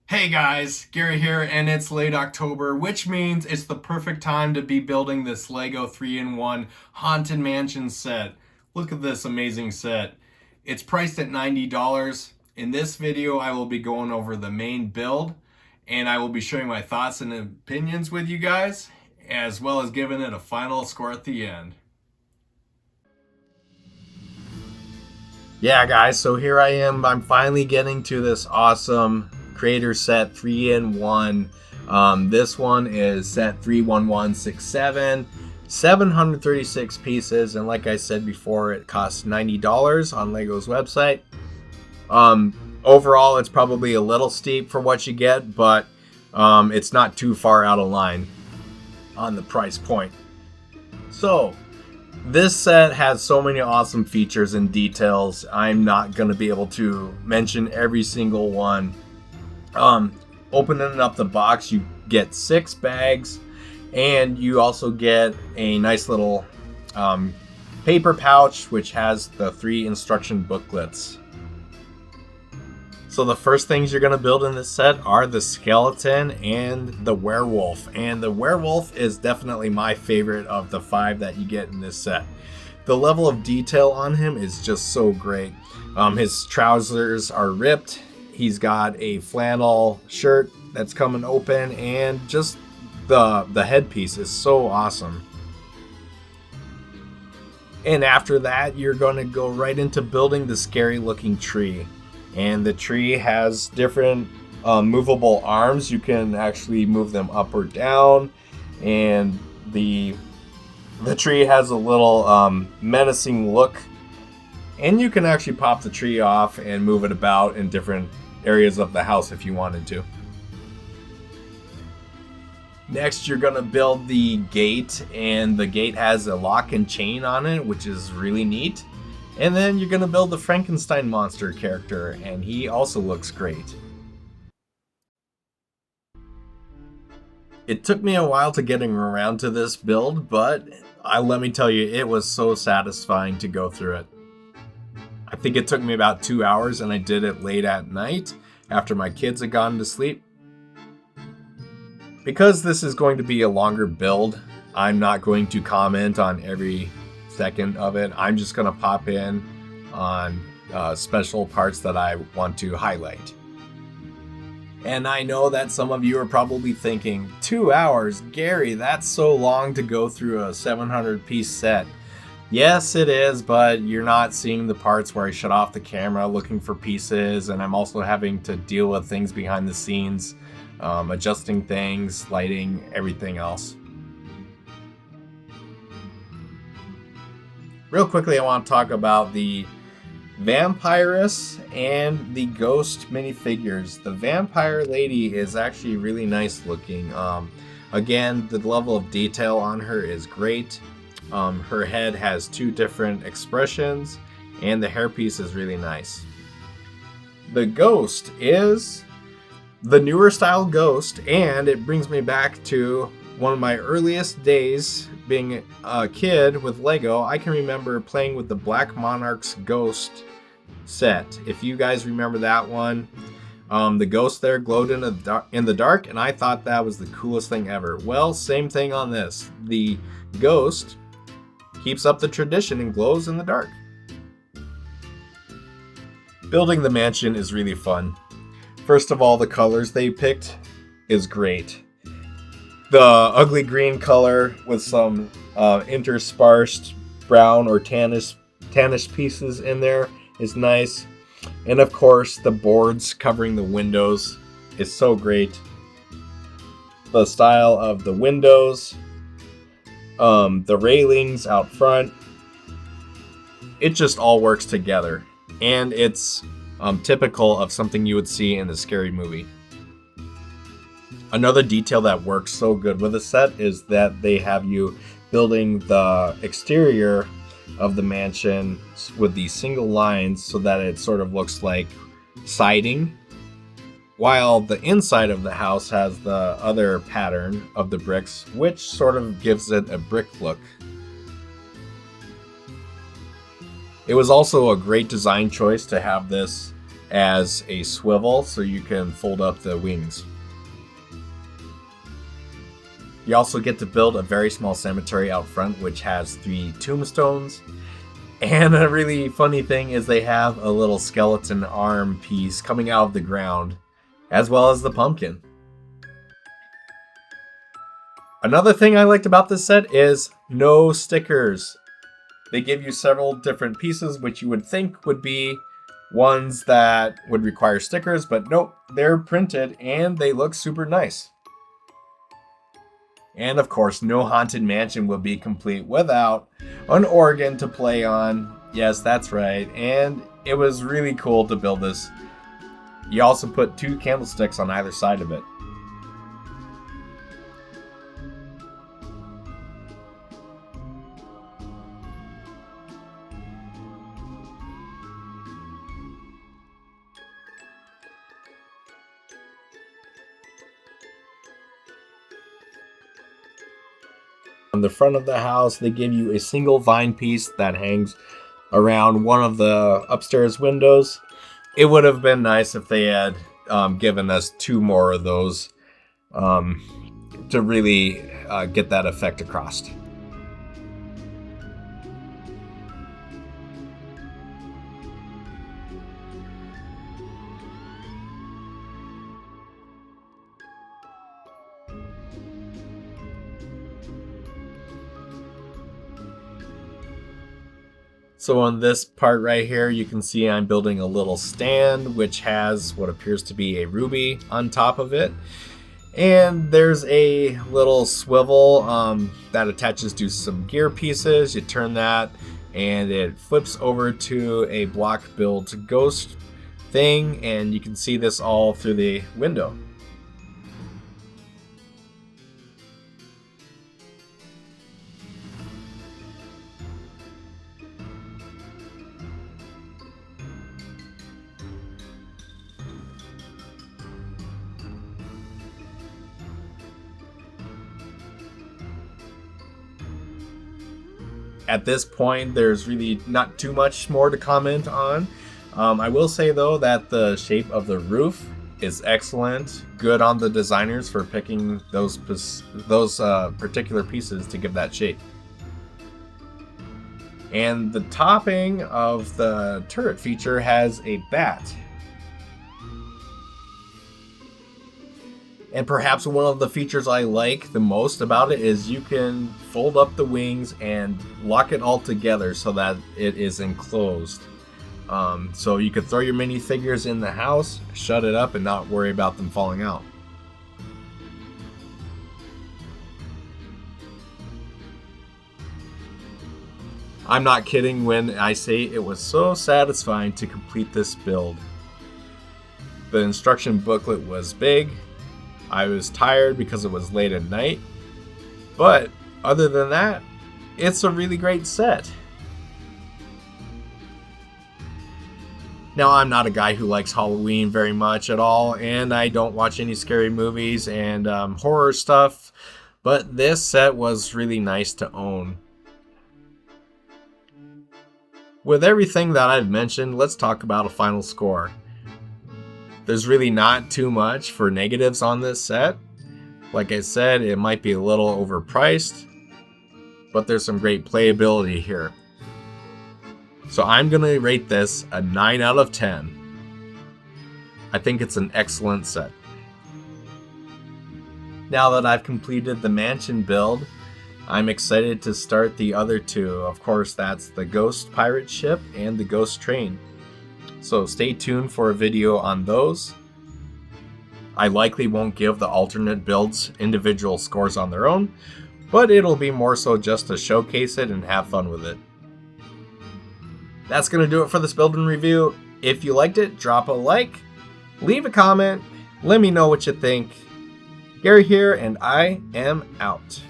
Hey guys, Gary here, and it's late October, which means it's the perfect time to be building this LEGO 3-in-1 Haunted Mansion set. Look at this amazing set. It's priced at $90. In this video, I will be going over the main build, and I will be sharing my thoughts and opinions with you guys, as well as giving it a final score at the end. Yeah, guys, so here I am. I'm finally getting to this awesome creator set 3-in-1. This one is set 31167, 736 pieces, and like I said before, it costs $90 on Lego's website. Overall, it's probably a little steep for what you get, but it's not too far out of line on the price point. So this set has so many awesome features and details. I'm not going to be able to mention every single one. Opening up the box, you get 6 bags, and you also get a nice little paper pouch which has the 3 instruction booklets. So the first things you're going to build in this set are the skeleton and the werewolf. And the werewolf is definitely my favorite of the 5 that you get in this set. The level of detail on him is just so great. His trousers are ripped. He's got a flannel shirt that's coming open, and just the headpiece is so awesome. And after that, you're going to go right into building the scary looking tree. And the tree has different movable arms. You can actually move them up or down. And the tree has a little menacing look. And you can actually pop the tree off and move it about in different areas of the house if you wanted to. Next, you're going to build the gate. And the gate has a lock and chain on it, which is really neat. And then you're going to build the Frankenstein monster character, and he also looks great. It took me a while to getting around to this build, but let me tell you, it was so satisfying to go through it. I think it took me about 2 hours, and I did it late at night after my kids had gone to sleep. Because this is going to be a longer build, I'm not going to comment on every second of it. I'm just going to pop in on special parts that I want to highlight. And I know that some of you are probably thinking, 2 hours, Gary, that's so long to go through a 700 piece set. Yes, it is, but you're not seeing the parts where I shut off the camera looking for pieces, and I'm also having to deal with things behind the scenes, adjusting things, lighting, everything else. Real quickly, I want to talk about the Vampiress and the Ghost minifigures. The Vampire Lady is actually really nice looking. Again, the level of detail on her is great. Her head has 2 different expressions, and the hairpiece is really nice. The Ghost is the newer style Ghost, and it brings me back to one of my earliest days being a kid with Lego. I can remember playing with the Black Monarchs Ghost set. If you guys remember that one, the ghost there glowed in the dark, and I thought that was the coolest thing ever. Well, same thing on this. The ghost keeps up the tradition and glows in the dark. Building the mansion is really fun. First of all, the colors they picked is great. The ugly green color with some interspersed brown or tannish pieces in there is nice. And of course, the boards covering the windows is so great. The style of the windows, the railings out front, it just all works together. And it's typical of something you would see in a scary movie. Another detail that works so good with the set is that they have you building the exterior of the mansion with these single lines so that it sort of looks like siding, while the inside of the house has the other pattern of the bricks, which sort of gives it a brick look. It was also a great design choice to have this as a swivel so you can fold up the wings. You also get to build a very small cemetery out front, which has 3 tombstones. And a really funny thing is they have a little skeleton arm piece coming out of the ground, as well as the pumpkin. Another thing I liked about this set is no stickers. They give you several different pieces, which you would think would be ones that would require stickers, but nope, they're printed and they look super nice. And of course, no Haunted Mansion will be complete without an organ to play on. Yes, that's right. And it was really cool to build this. You also put 2 candlesticks on either side of it. On the front of the house, they give you a single vine piece that hangs around one of the upstairs windows. It would have been nice if they had given us 2 more of those to really get that effect across. So on this part right here, you can see I'm building a little stand which has what appears to be a ruby on top of it. And there's a little swivel that attaches to some gear pieces. You turn that and it flips over to a block build ghost thing, and you can see this all through the window. At this point, there's really not too much more to comment on. I will say though that the shape of the roof is excellent. Good on the designers for picking those particular pieces to give that shape. And the topping of the turret feature has a bat. And perhaps one of the features I like the most about it is you can fold up the wings and lock it all together so that it is enclosed. So you could throw your minifigures in the house, shut it up, and not worry about them falling out. I'm not kidding when I say it was so satisfying to complete this build. The instruction booklet was big. I was tired because it was late at night, but other than that, it's a really great set. Now, I'm not a guy who likes Halloween very much at all, and I don't watch any scary movies and horror stuff, but this set was really nice to own. With everything that I've mentioned, let's talk about a final score. There's really not too much for negatives on this set. Like I said, it might be a little overpriced, but there's some great playability here. So I'm going to rate this a 9 out of 10. I think it's an excellent set. Now that I've completed the mansion build, I'm excited to start the other 2. Of course, that's the Ghost Pirate Ship and the Ghost Train. So stay tuned for a video on those. I likely won't give the alternate builds individual scores on their own, but it'll be more so just to showcase it and have fun with it. That's going to do it for this build and review. If you liked it, drop a like, leave a comment, let me know what you think. Gary here, and I am out.